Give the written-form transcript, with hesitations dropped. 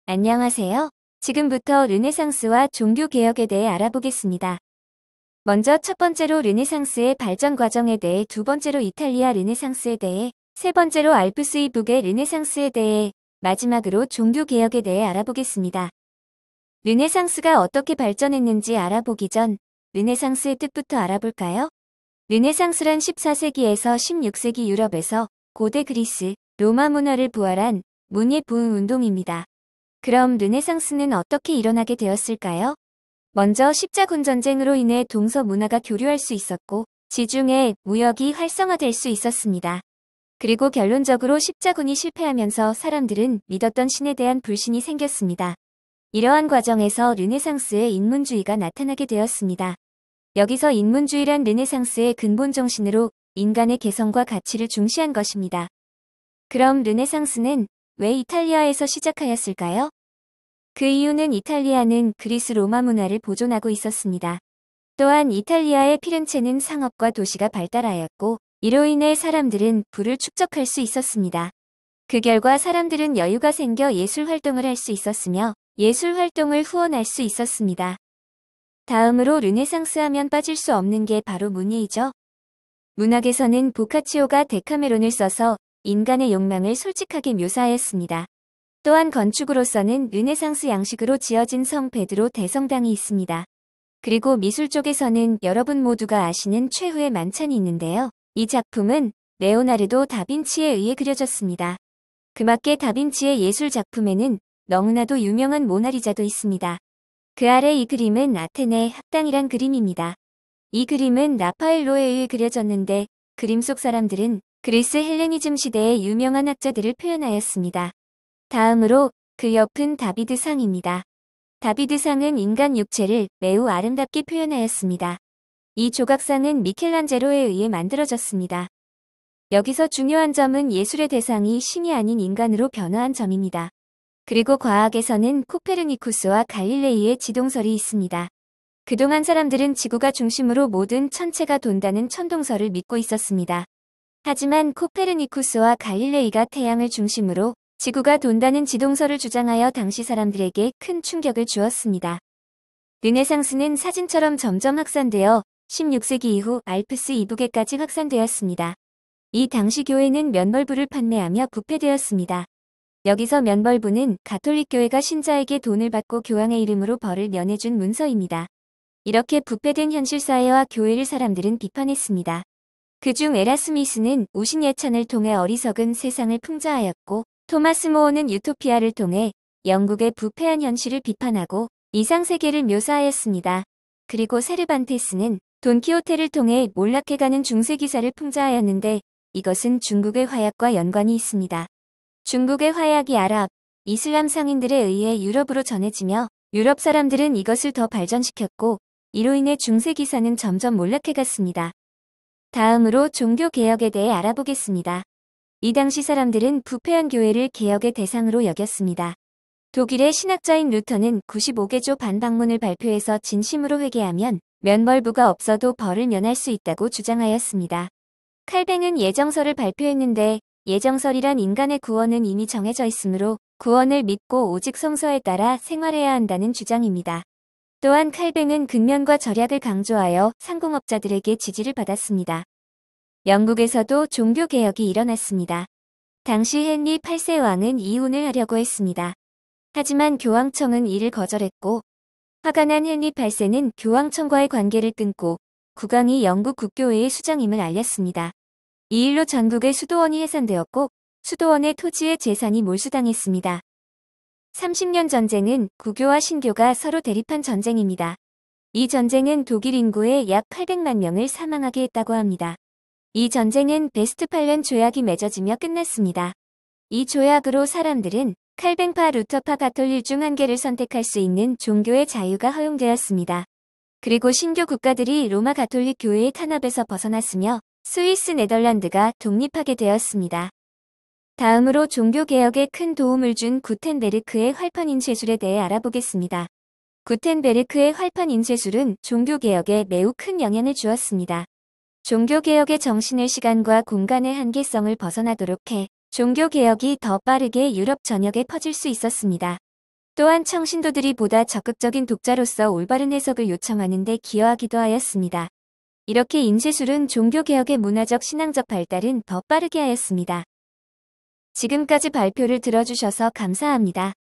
안녕하세요. 지금부터 르네상스와 종교개혁에 대해 알아보겠습니다. 먼저 첫 번째로 르네상스의 발전 과정에 대해, 두 번째로 이탈리아 르네상스에 대해, 세 번째로 알프스 이북의 르네상스에 대해, 마지막으로 종교개혁에 대해 알아보겠습니다. 르네상스가 어떻게 발전했는지 알아보기 전 르네상스의 뜻부터 알아볼까요? 르네상스란 14세기에서 16세기 유럽에서 고대 그리스, 로마 문화를 부활한 문예 부흥 운동입니다. 그럼 르네상스는 어떻게 일어나게 되었을까요? 먼저 십자군 전쟁으로 인해 동서 문화가 교류할 수 있었고, 지중해 무역이 활성화될 수 있었습니다. 그리고 결론적으로 십자군이 실패하면서 사람들은 믿었던 신에 대한 불신이 생겼습니다. 이러한 과정에서 르네상스의 인문주의가 나타나게 되었습니다. 여기서 인문주의란 르네상스의 근본 정신으로 인간의 개성과 가치를 중시한 것입니다. 그럼 르네상스는 왜 이탈리아에서 시작하였을까요? 그 이유는 이탈리아는 그리스 로마 문화를 보존하고 있었습니다. 또한 이탈리아의 피렌체는 상업과 도시가 발달하였고, 이로 인해 사람들은 부를 축적할 수 있었습니다. 그 결과 사람들은 여유가 생겨 예술 활동을 할 수 있었으며, 예술 활동을 후원할 수 있었습니다. 다음으로 르네상스 하면 빠질 수 없는 게 바로 문예이죠. 문학에서는 보카치오가 데카메론을 써서 인간의 욕망을 솔직하게 묘사하였습니다. 또한 건축으로서는 르네상스 양식으로 지어진 성 베드로 대성당이 있습니다. 그리고 미술 쪽에서는 여러분 모두가 아시는 최후의 만찬이 있는데요. 이 작품은 레오나르도 다빈치에 의해 그려졌습니다. 그맞게 다빈치의 예술 작품에는 너무나도 유명한 모나리자도 있습니다. 그 아래 이 그림은 아테네 학당이란 그림입니다. 이 그림은 라파엘로에 의해 그려졌는데, 그림 속 사람들은 그리스 헬레니즘 시대의 유명한 학자들을 표현하였습니다. 다음으로 그 옆은 다비드상입니다. 다비드상은 인간 육체를 매우 아름답게 표현하였습니다. 이 조각상은 미켈란젤로에 의해 만들어졌습니다. 여기서 중요한 점은 예술의 대상이 신이 아닌 인간으로 변화한 점입니다. 그리고 과학에서는 코페르니쿠스와 갈릴레이의 지동설이 있습니다. 그동안 사람들은 지구가 중심으로 모든 천체가 돈다는 천동설을 믿고 있었습니다. 하지만 코페르니쿠스와 갈릴레이가 태양을 중심으로 지구가 돈다는 지동설을 주장하여 당시 사람들에게 큰 충격을 주었습니다. 르네상스는 사진처럼 점점 확산되어 16세기 이후 알프스 이북에까지 확산되었습니다. 이 당시 교회는 면벌부를 판매하며 부패되었습니다. 여기서 면벌부는 가톨릭교회가 신자에게 돈을 받고 교황의 이름으로 벌을 면해준 문서입니다. 이렇게 부패된 현실사회와 교회를 사람들은 비판했습니다. 그중 에라스미스는 우신예찬을 통해 어리석은 세상을 풍자하였고, 토마스 모어는 유토피아를 통해 영국의 부패한 현실을 비판하고 이상세계를 묘사하였습니다. 그리고 세르반테스는 돈키호테를 통해 몰락해가는 중세기사를 풍자하였는데, 이것은 중국의 화약과 연관이 있습니다. 중국의 화약이 아랍, 이슬람 상인들에 의해 유럽으로 전해지며 유럽 사람들은 이것을 더 발전시켰고, 이로 인해 중세기사는 점점 몰락해갔습니다. 다음으로 종교개혁에 대해 알아보겠습니다. 이 당시 사람들은 부패한 교회를 개혁의 대상으로 여겼습니다. 독일의 신학자인 루터는 95개조 반박문을 발표해서 진심으로 회개하면 면벌부가 없어도 벌을 면할 수 있다고 주장하였습니다. 칼뱅은 예정설을 발표했는데, 예정설이란 인간의 구원은 이미 정해져 있으므로 구원을 믿고 오직 성서에 따라 생활해야 한다는 주장입니다. 또한 칼뱅은 근면과 절약을 강조하여 상공업자들에게 지지를 받았습니다. 영국에서도 종교개혁이 일어났습니다. 당시 헨리 8세 왕은 이혼을 하려고 했습니다. 하지만 교황청은 이를 거절했고, 화가 난 헨리 8세는 교황청과의 관계를 끊고 국왕이 영국 국교회의 수장임을 알렸습니다. 이 일로 전국의 수도원이 해산되었고, 수도원의 토지에 재산이 몰수당했습니다. 30년 전쟁은 구교와 신교가 서로 대립한 전쟁입니다. 이 전쟁은 독일 인구의 약 800만 명을 사망하게 했다고 합니다. 이 전쟁은 베스트팔렌 조약이 맺어지며 끝났습니다. 이 조약으로 사람들은 칼뱅파 루터파 가톨릭 중 한 개를 선택할 수 있는 종교의 자유가 허용되었습니다. 그리고 신교 국가들이 로마 가톨릭 교회의 탄압에서 벗어났으며 스위스 네덜란드가 독립하게 되었습니다. 다음으로 종교개혁에 큰 도움을 준 구텐베르크의 활판 인쇄술에 대해 알아보겠습니다. 구텐베르크의 활판 인쇄술은 종교개혁에 매우 큰 영향을 주었습니다. 종교개혁의 정신을 시간과 공간의 한계성을 벗어나도록 해 종교개혁이 더 빠르게 유럽 전역에 퍼질 수 있었습니다. 또한 청신도들이 보다 적극적인 독자로서 올바른 해석을 요청하는 데 기여하기도 하였습니다. 이렇게 인쇄술은 종교개혁의 문화적 신앙적 발달은 더 빠르게 하였습니다. 지금까지 발표를 들어주셔서 감사합니다.